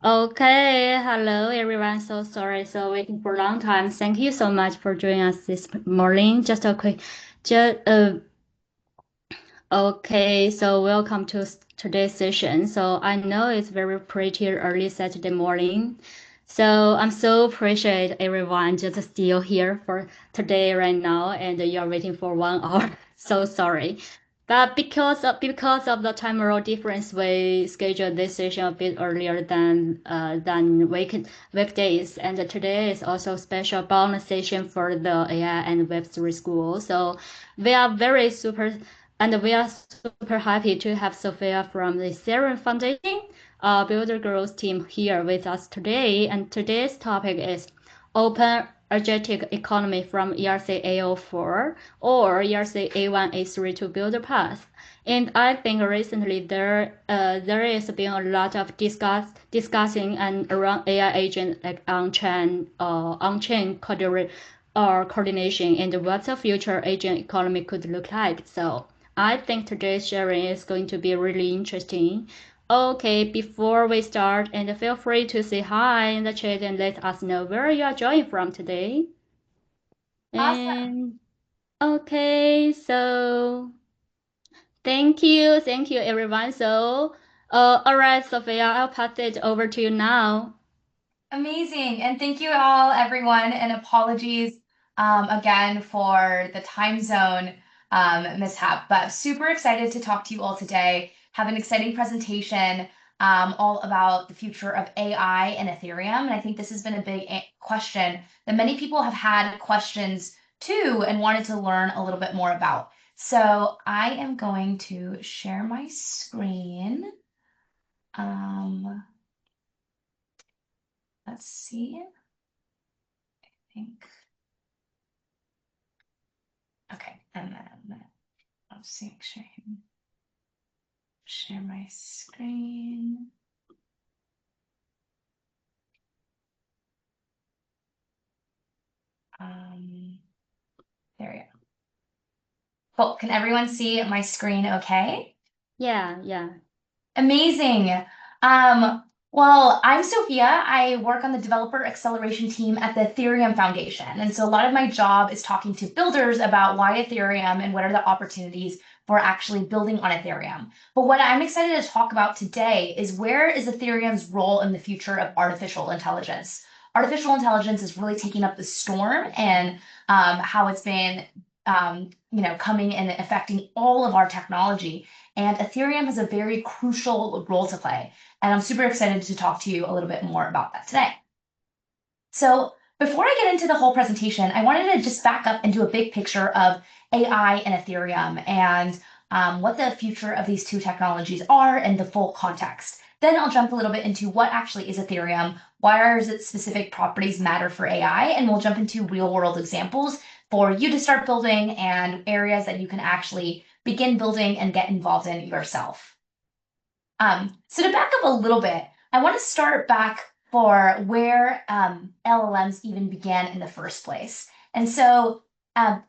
Okay, hello everyone. So sorry, so waiting for a long time. Thank you so much for joining us this morning. Just okay. So welcome to today's session. So I know it's very pretty early Saturday morning. So I'm so appreciate everyone just still here for today right now, and you're waiting for 1 hour. So sorry. But because of the time zone difference, we scheduled this session a bit earlier than weekdays. And today is also a special bonus session for the AI and Web3 school. So we are very super and we are super happy to have Sophia from the Ethereum Foundation, Builder Growth team here with us today. And today's topic is open agentic economy from ERC-8004 or ERC-8183 to build a path. And I think recently there is been a lot of discussing and around AI agent like on-chain coordination and what the future agent economy could look like. So I think today's sharing is going to be really interesting. Okay, before we start, and feel free to say hi in the chat and let us know where you are joining from today. Awesome. And okay, so thank you everyone. So, all right, Sophia, I'll pass it over to you now. Amazing. And thank you all, everyone. And apologies again for the time zone mishap. But super excited to talk to you all today. Have an exciting presentation all about the future of AI and Ethereum. And I think this has been a big question that many people have had questions too and wanted to learn a little bit more about. So I am going to share my screen. Um, let's see. I think. Okay, and then let's see, make sure I can share my screen. Um, there we go. Cool. Can everyone see my screen okay? Yeah, yeah. Amazing. Well, I'm Sophia. I work on the developer acceleration team at the Ethereum Foundation. And so a lot of my job is talking to builders about why Ethereum and what are the opportunities for actually building on Ethereum. But what I'm excited to talk about today is where is Ethereum's role in the future of artificial intelligence? Artificial intelligence is really taking up the storm and how it's been coming and affecting all of our technology. And Ethereum has a very crucial role to play. And I'm super excited to talk to you a little bit more about that today. So before I get into the whole presentation, I wanted to just back up and do a big picture of AI and Ethereum and what the future of these two technologies are and the full context. Then I'll jump a little bit into what actually is Ethereum, why does its specific properties matter for AI, and we'll jump into real world examples for you to start building and areas that you can actually begin building and get involved in yourself. So to back up a little bit, I want to start back for where LLMs even began in the first place. And so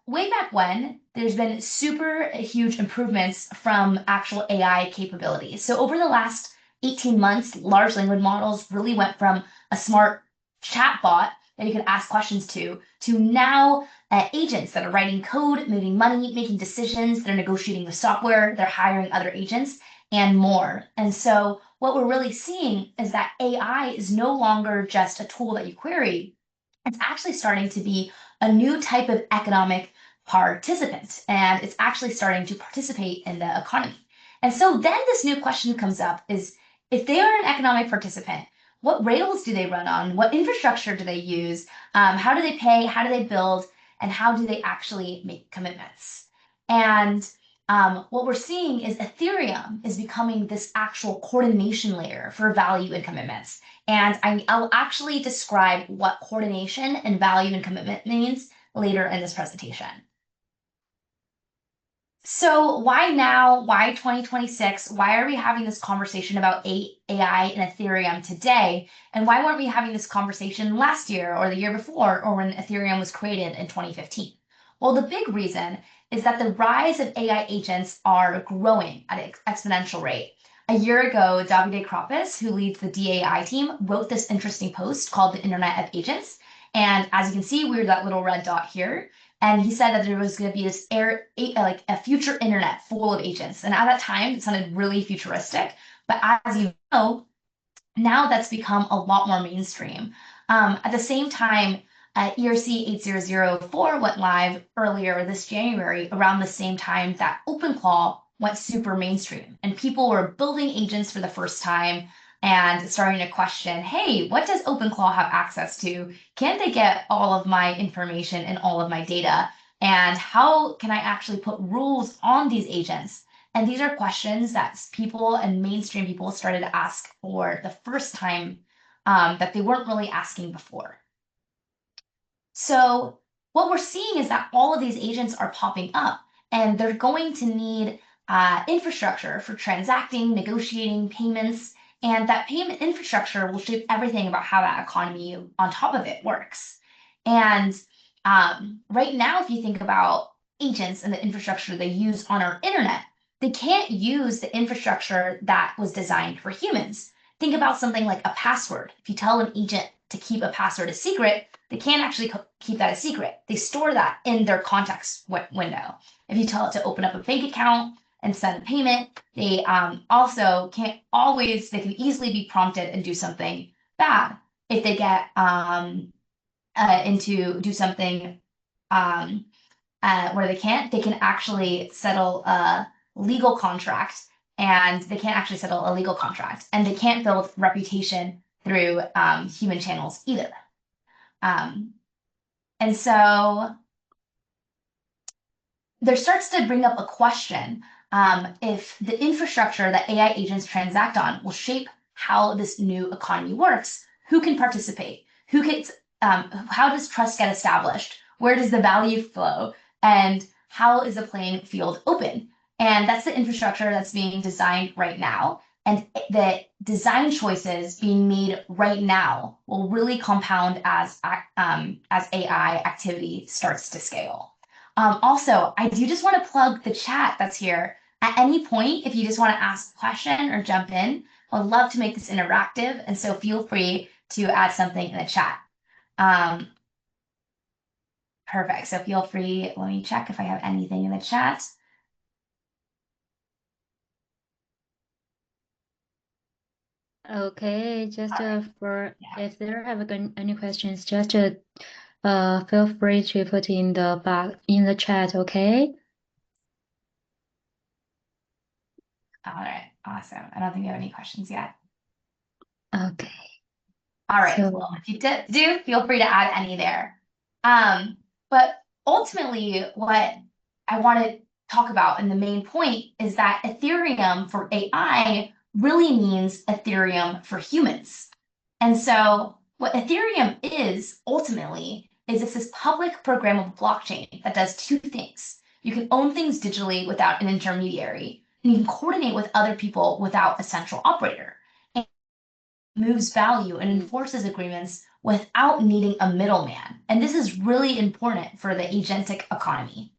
way back when, there's been super huge improvements from actual AI capabilities. So over the last 18 months, large language models really went from a smart chatbot that you could ask questions to now agents that are writing code, moving money, making decisions, they're negotiating with software, they're hiring other agents and more. And so what we're really seeing is that AI is no longer just a tool that you query. It's actually starting to be a new type of economic participant, and it's actually starting to participate in the economy. And so then this new question comes up is if they are an economic participant, what rails do they run on? What infrastructure do they use? How do they pay? How do they build? And how do they actually make commitments? And what we're seeing is Ethereum is becoming this actual coordination layer for value and commitments. And I'll actually describe what coordination and value and commitment means later in this presentation. So why now? Why 2026? Why are we having this conversation about AI and Ethereum today? And why weren't we having this conversation last year or the year before or when Ethereum was created in 2015? Well, the big reason is that the rise of AI agents are growing at an exponential rate. a year ago, Davide Kropis, who leads the DAI team, wrote this interesting post called The Internet of Agents. And as you can see, we're that little red dot here. And he said that there was going to be this like a future internet full of agents. And at that time, it sounded really futuristic. But as you know, now that's become a lot more mainstream. At the same time, ERC-8004 went live earlier this January, around the same time that OpenClaw went super mainstream. And people were building agents for the first time and starting to question, hey, what does OpenClaw have access to? Can they get all of my information and all of my data? And how can I actually put rules on these agents? And these are questions that people and mainstream people started to ask for the first time that they weren't really asking before. So what we're seeing is that all of these agents are popping up, and they're going to need infrastructure for transacting, negotiating, payments, and that payment infrastructure will shape everything about how that economy on top of it works. And right now, if you think about agents and the infrastructure they use on our internet, they can't use the infrastructure that was designed for humans. Think about something like a password. If you tell an agent to keep a password a secret, they can't actually keep that a secret. They store that in their context window. If you tell it to open up a bank account and send a payment, they also can't always, they can easily be prompted and do something bad. If they get into do something where they can actually settle a legal contract, and they can't actually settle a legal contract, and they can't build reputation through human channels either. And so there starts to bring up a question if the infrastructure that AI agents transact on will shape how this new economy works. Who can participate? Who gets? How does trust get established? Where does the value flow? And how is the playing field open? And that's the infrastructure that's being designed right now. And the design choices being made right now will really compound as AI activity starts to scale. Also, I do just want to plug the chat that's here. At any point, if you just want to ask a question or jump in, I would love to make this interactive. And so feel free to add something in the chat. Perfect. So feel free. Let me check if I have anything in the chat. Okay, just for Yeah. if there have any questions, just feel free to put in the chat, okay? All right. Awesome. I don't think you have any questions yet. Okay. All right. So, Well, if you do, feel free to add any there. But ultimately, what I want to talk about, and the main point, is that Ethereum for AI really means Ethereum for humans. And so what Ethereum is ultimately is it's this public programmable blockchain that does two things. You can own things digitally without an intermediary, and you can coordinate with other people without a central operator. And moves value and enforces agreements without needing a middleman. And this is really important for the agentic economy.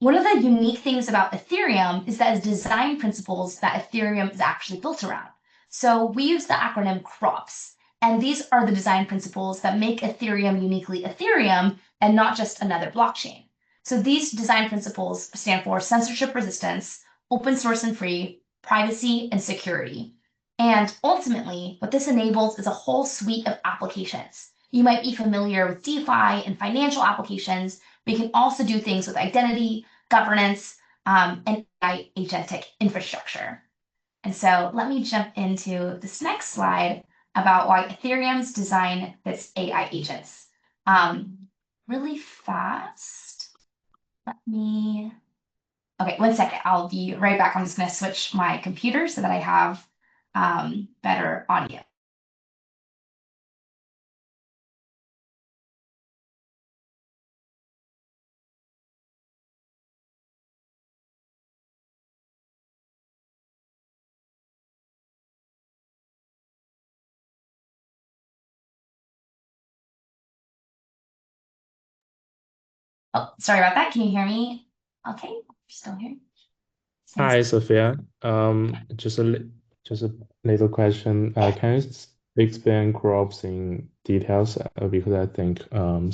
One of the unique things about Ethereum is that its design principles that Ethereum is actually built around. So we use the acronym CROPS, and these are the design principles that make Ethereum uniquely Ethereum and not just another blockchain. So these design principles stand for censorship resistance, open source and free, privacy, and security. And ultimately, what this enables is a whole suite of applications. You might be familiar with DeFi and financial applications, but you can also do things with identity, governance, and AI agentic infrastructure. And so let me jump into this next slide about why Ethereum's design fits AI agents. Really fast. Okay, 1 second. I'll be right back. I'm just going to switch my computer so that I have better audio. Oh, sorry about that. Can you hear me? Okay, still here. Hi, Sophia. Just just a little question. Can you explain crops in details? Because I think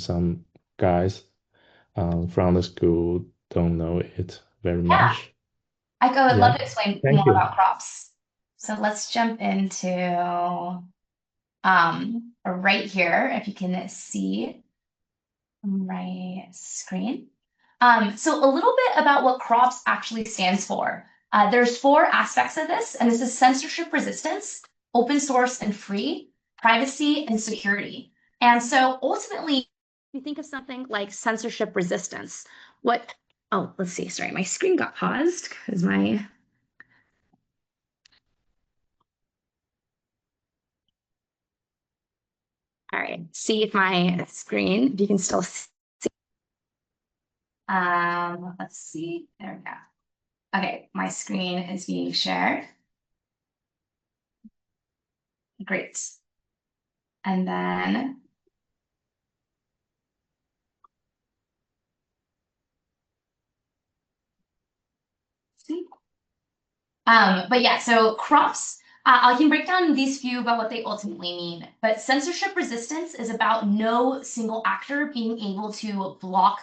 some guys from the school don't know it very Yeah, much. I would love Yeah, to explain more thank you. about crops. So let's jump into right here, if you can see my screen. So a little bit about what crops actually stands for. There's four aspects of this, and this is censorship resistance, open source and free, privacy, and security. And so ultimately, if you think of something like censorship resistance, let's see, sorry, my screen got paused because all right, see if my screen, if you can still see. Let's see, there we go. Okay, my screen is being shared. Great. And then see. But yeah, so crops, I can break down these few about what they ultimately mean. But censorship resistance is about no single actor being able to block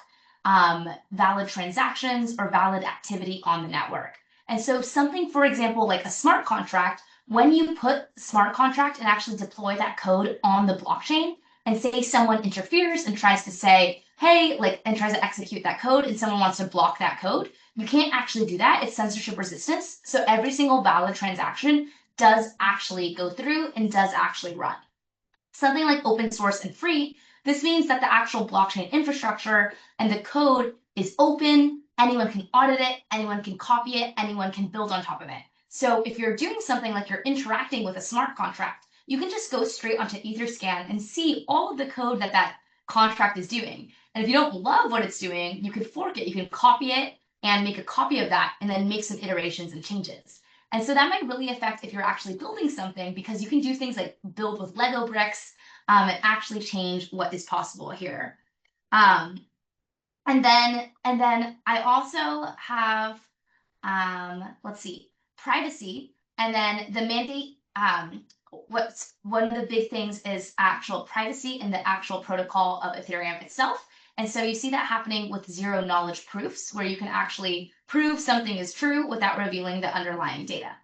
valid transactions or valid activity on the network. And so something, for example, like a smart contract, when you put smart contract and actually deploy that code on the blockchain, and say someone interferes and tries to say, hey, and tries to execute that code, and someone wants to block that code, you can't actually do that. It's censorship resistance. So every single valid transaction does actually go through and does actually run. Something like open source and free, this means that the actual blockchain infrastructure and the code is open, anyone can audit it, anyone can copy it, anyone can build on top of it. So if you're doing something like you're interacting with a smart contract, you can just go straight onto Etherscan and see all of the code that that contract is doing. And if you don't love what it's doing, you can fork it, you can copy it and make a copy of that and then make some iterations and changes. And so that might really affect if you're actually building something, because you can do things like build with Lego bricks and actually change what is possible here. And then I also have, let's see, privacy. And then the mandate, what's one of the big things is actual privacy in the actual protocol of Ethereum itself. And so you see that happening with zero knowledge proofs, where you can actually prove something is true without revealing the underlying data.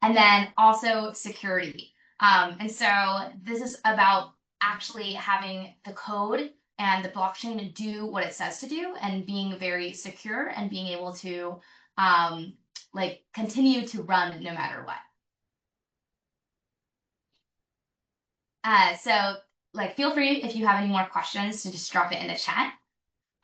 And then also security. And so this is about actually having the code and the blockchain do what it says to do and being very secure and being able to continue to run no matter what. So feel free if you have any more questions to just drop it in the chat.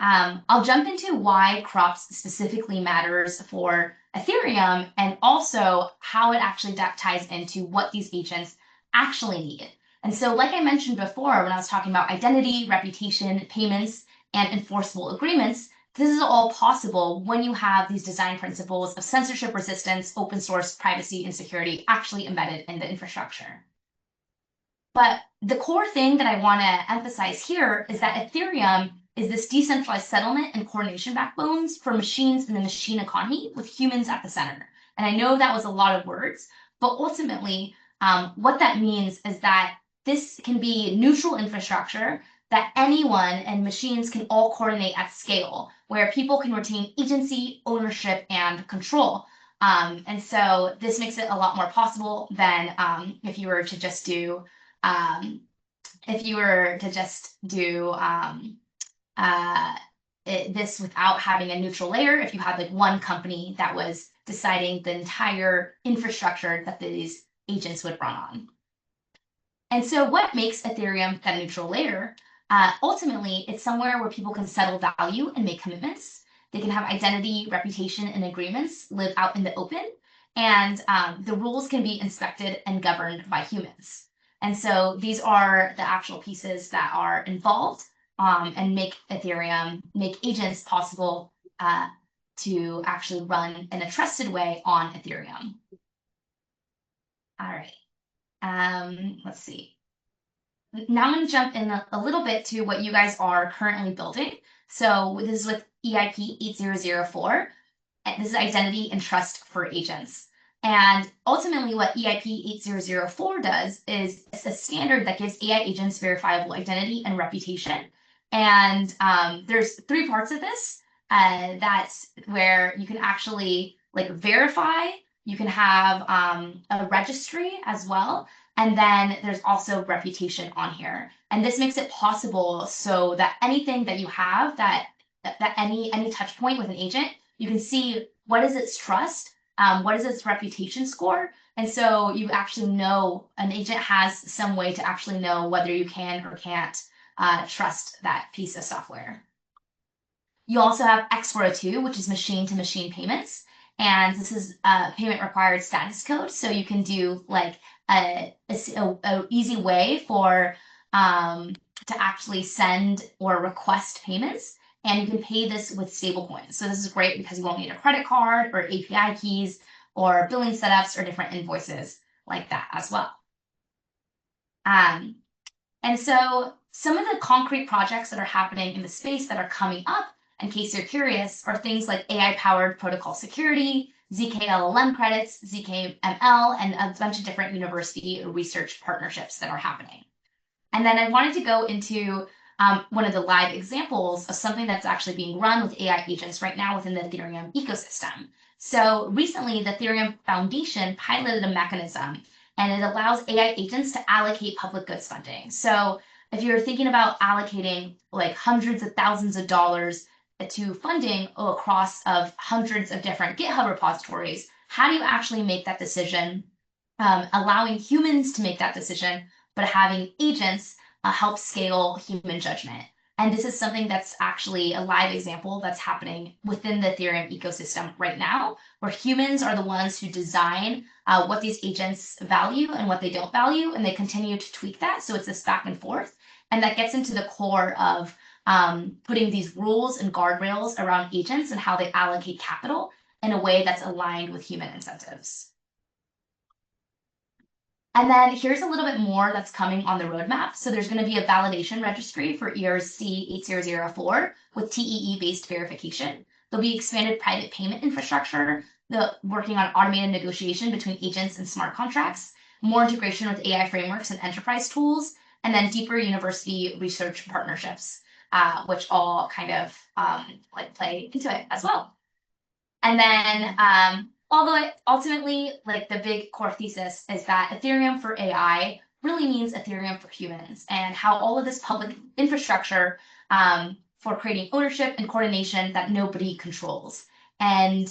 I'll jump into why crops specifically matters for Ethereum and also how it actually ties into what these agents actually need. And so like I mentioned before, when I was talking about identity, reputation, payments, and enforceable agreements, this is all possible when you have these design principles of censorship resistance, open source, privacy, and security actually embedded in the infrastructure. But the core thing that I want to emphasize here is that Ethereum is this decentralized settlement and coordination backbones for machines in the machine economy with humans at the center. And I know that was a lot of words, but ultimately, what that means is that this can be neutral infrastructure that anyone and machines can all coordinate at scale, where people can retain agency, ownership, and control. And so this makes it a lot more possible than if you were to just do this without having a neutral layer, if you had like one company that was deciding the entire infrastructure that these agents would run on. And so what makes Ethereum that neutral layer? Ultimately, it's somewhere where people can settle value and make commitments. They can have identity, reputation, and agreements live out in the open. And the rules can be inspected and governed by humans. And so these are the actual pieces that are involved and make agents possible to actually run in a trusted way on Ethereum. All right, let's see. Now I'm going to jump in a little bit to what you guys are currently building. So this is with EIP 8004. this is identity and trust for agents. And ultimately, what EIP-8004 does is it's a standard that gives AI agents verifiable identity and reputation. And there's 3 parts of this. That's where you can actually like verify. You can have a registry as well. And then there's also reputation on here. And this makes it possible so that anything that you have that any touch point with an agent, you can see what is its trust, what is its reputation score. And so you actually know an agent has some way to actually know whether you can or can't trust that piece of software. You also have X402, which is machine-to-machine payments. And this is a payment required status code. So you can do like a easy way for to actually send or request payments. And you can pay this with stablecoins. So this is great because you won't need a credit card or API keys or billing setups or different invoices like that as well. And so some of the concrete projects that are happening in the space that are coming up, in case you're curious, are things like AI-powered protocol security, ZK-LLM credits, ZK-ML, and a bunch of different university research partnerships that are happening. And then I wanted to go into one of the live examples of something that's actually being run with AI agents right now within the Ethereum ecosystem. So recently, the Ethereum Foundation piloted a mechanism, and it allows AI agents to allocate public goods funding. So if you're thinking about allocating like hundreds of thousands of dollars to funding across of hundreds of different GitHub repositories, how do you actually make that decision, allowing humans to make that decision, but having agents help scale human judgment? And this is something that's actually a live example that's happening within the Ethereum ecosystem right now, where humans are the ones who design what these agents value and what they don't value, and they continue to tweak that. So it's this back and forth. And that gets into the core of putting these rules and guardrails around agents and how they allocate capital in a way that's aligned with human incentives. And then here's a little bit more that's coming on the roadmap. So there's going to be a validation registry for ERC-8004 with TEE-based verification. There'll be expanded private payment infrastructure, working on automated negotiation between agents and smart contracts, more integration with AI frameworks and enterprise tools, and then deeper university research partnerships, which all kind of like play into it as well. And then although ultimately, like the big core thesis is that Ethereum for AI really means Ethereum for humans, and how all of this public infrastructure for creating ownership and coordination that nobody controls. And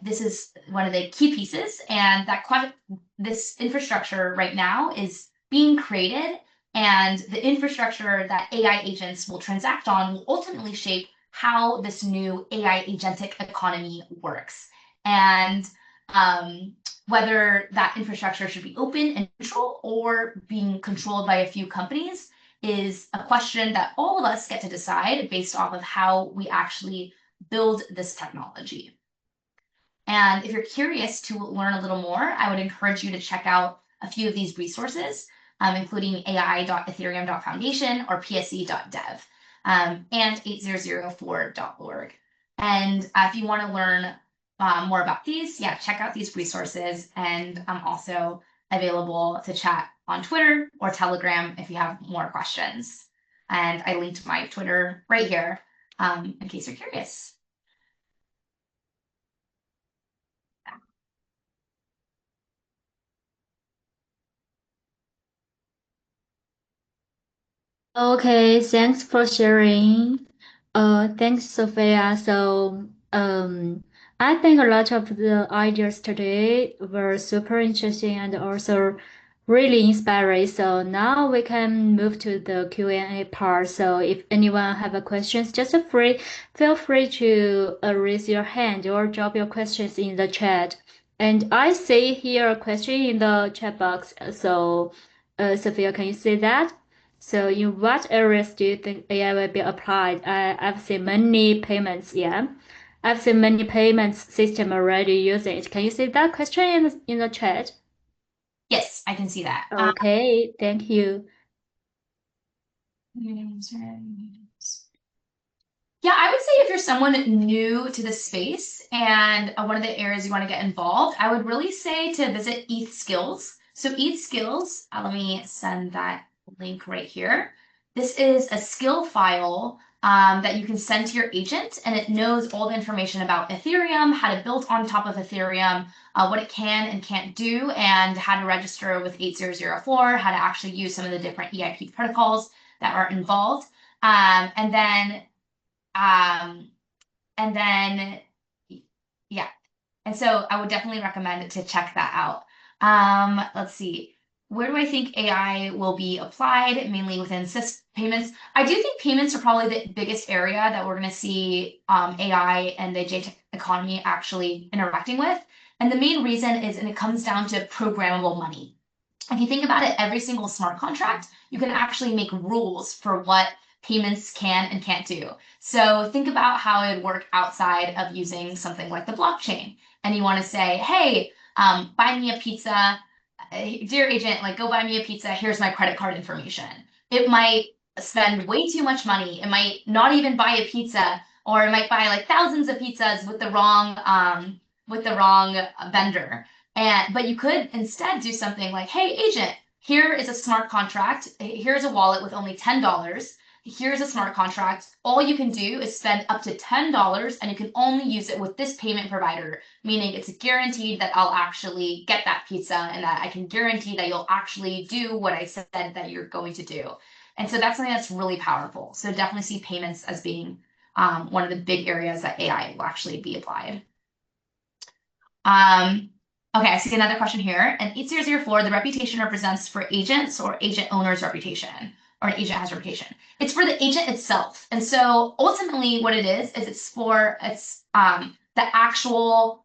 this is one of the key pieces, and that this infrastructure right now is being created, and the infrastructure that AI agents will transact on will ultimately shape how this new AI agentic economy works. And whether that infrastructure should be open and neutral or being controlled by a few companies is a question that all of us get to decide based off of how we actually build this technology. And if you're curious to learn a little more, I would encourage you to check out a few of these resources, including ai.ethereum.foundation or pse.dev. And 8004.org. And if you want to learn more about these, check out these resources. And I'm also available to chat on Twitter or Telegram if you have more questions. And I linked my Twitter right here in case you're curious. Okay, thanks for sharing. Thanks, Sophia. So, I think a lot of the ideas today were super interesting and also really inspiring. So now we can move to the Q&A part. So if anyone have a questions, just feel free to raise your hand or drop your questions in the chat. And I see here a question in the chat box. So, Sophia, can you see that? So in what areas do you think AI will be applied? I've seen many payments, I've seen many payments system already using it. Can you see that question in the chat? Yes, I can see that. Okay, thank you. Yeah, I would say if you're someone new to the space and one of the areas you want to get involved, I would really say to visit ETH Skills. So ETH Skills, let me send that link right here. This is a skill file that you can send to your agent, and it knows all the information about Ethereum, how to build on top of Ethereum, what it can and can't do, and how to register with 8004, how to actually use some of the different EIP protocols that are involved. And then um, and then, yeah. And so I would definitely recommend to check that out. Let's see. Where do I think AI will be applied? Mainly within payments. I do think payments are probably the biggest area that we're going to see AI and the Agentic economy actually interacting with. And the main reason is, and it comes down to programmable money. If you think about it, every single smart contract, you can actually make rules for what payments can and can't do. So think about how it would work outside of using something like the blockchain. And you want to say, hey, buy me a pizza. Dear agent, like go buy me a pizza. Here's my credit card information. It might spend way too much money. It might not even buy a pizza, or it might buy like thousands of pizzas with the wrong vendor. But you could instead do something like, hey, agent, here is a smart contract. Here's a wallet with only $10. Here's a smart contract. All you can do is spend up to $10 and you can only use it with this payment provider, meaning it's guaranteed that I'll actually get that pizza and that I can guarantee that you'll actually do what I said that you're going to do. And so that's something that's really powerful. So definitely see payments as being one of the big areas that AI will actually be applied. Okay, I see another question here. And 8004, the reputation represents for agents or agent owner's reputation, or an agent has reputation. It's for the agent itself. And so ultimately what it is it's the actual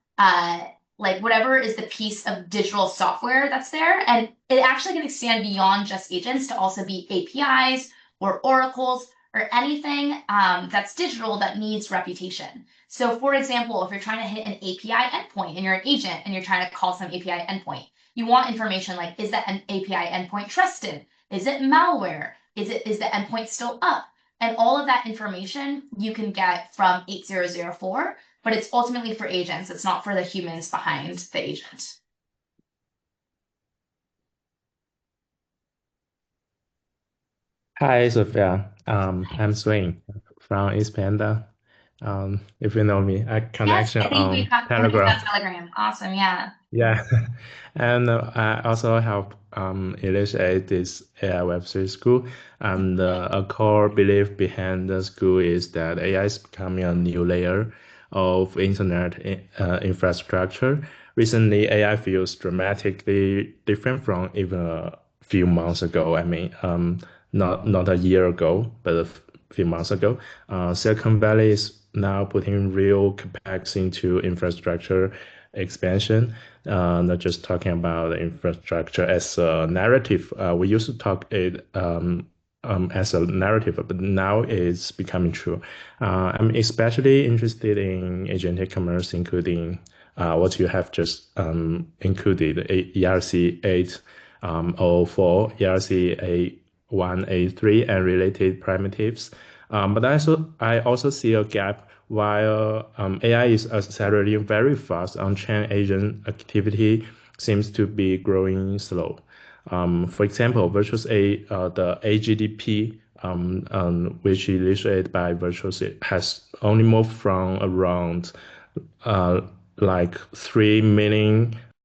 like whatever is the piece of digital software that's there. And it actually can expand beyond just agents to also be APIs or oracles or anything that's digital that needs reputation. So for example, if you're trying to hit an API endpoint and you're an agent and you're trying to call some API endpoint, you want information like, is that an API endpoint trusted? Is it malware? Is the endpoint still up? And all of that information you can get from 8004, but it's ultimately for agents. It's not for the humans behind the agent. Hi, Sophia. I'm Swing from East Panda. If you know me, a Yes, connection I think we on got connected on Telegram. Telegram. Awesome, yeah. Yeah, and I also help initiate this AI Web3 school. And a core belief behind the school is that AI is becoming a new layer of internet infrastructure. Recently, AI feels dramatically different from even a few months ago. I mean, not a year ago, but a few months ago. Silicon Valley is now putting real capex into infrastructure expansion, not just talking about infrastructure as a narrative. We used to talk it as a narrative, but now it's becoming true. I'm especially interested in agentic commerce, including what you have just included, ERC-8004, ERC-8183, and related primitives. But I also see a gap while AI is accelerating very fast. On-chain agent activity seems to be growing slow. For example, the AGDP, which is initiated by Virtuous, has only moved from around like 3 million